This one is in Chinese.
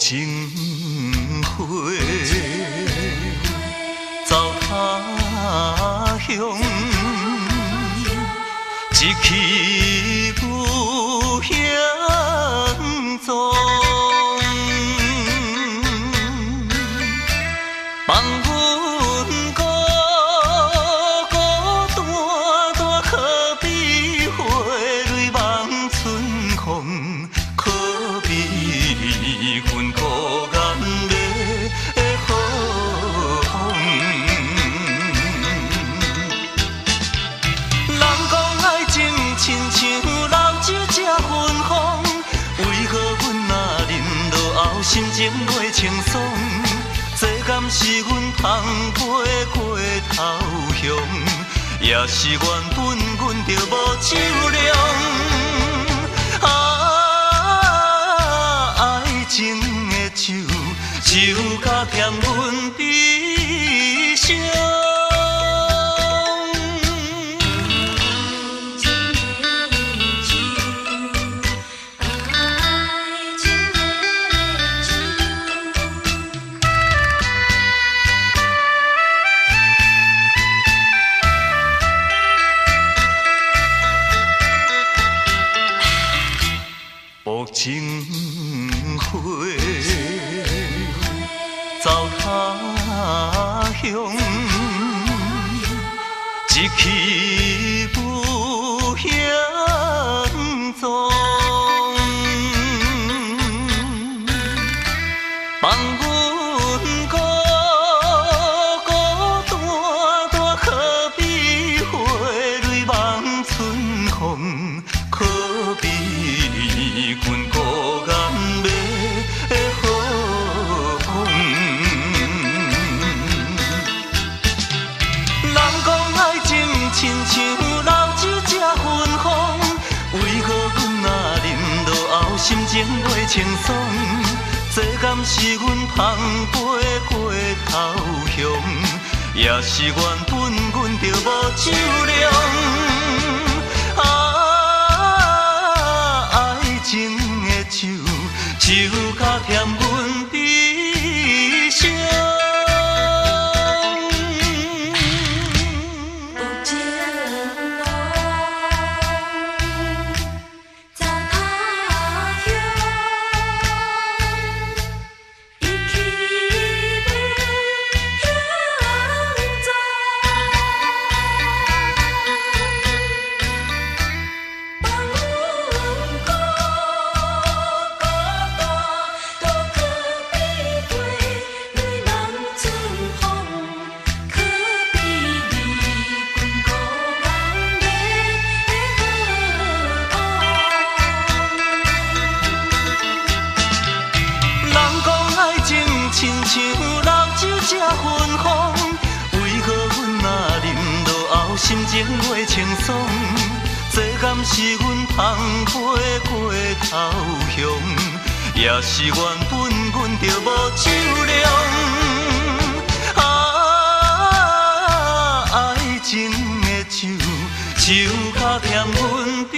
情花走他乡，一去无影踪。放阮孤孤单单，可比花蕊望春风，可比阮孤雁的好风。人讲爱情亲像老酒这芬芳，为何阮若啉落后，心情袂清爽？这敢是阮芳飞过头乡，也是缘分，阮着无酒量。爱情的酒，酒甲欠阮悲伤。情花走他乡，一去无影踪。放阮孤孤单单，可比花蕊望春风，可比阮孤雁的好风。人讲爱情亲像老酒这芬芳，为何阮若啉落后，心情袂清爽？这敢是阮芳飞过头乡，也是缘分，阮着无酒量。爱情的酒，酒甲欠阮悲伤。亲像老酒这芬芳，为何阮若啉落后，心情袂清爽？这敢是阮芳飞过头乡，也是缘分，阮着无酒量。爱情的酒，酒甲欠阮悲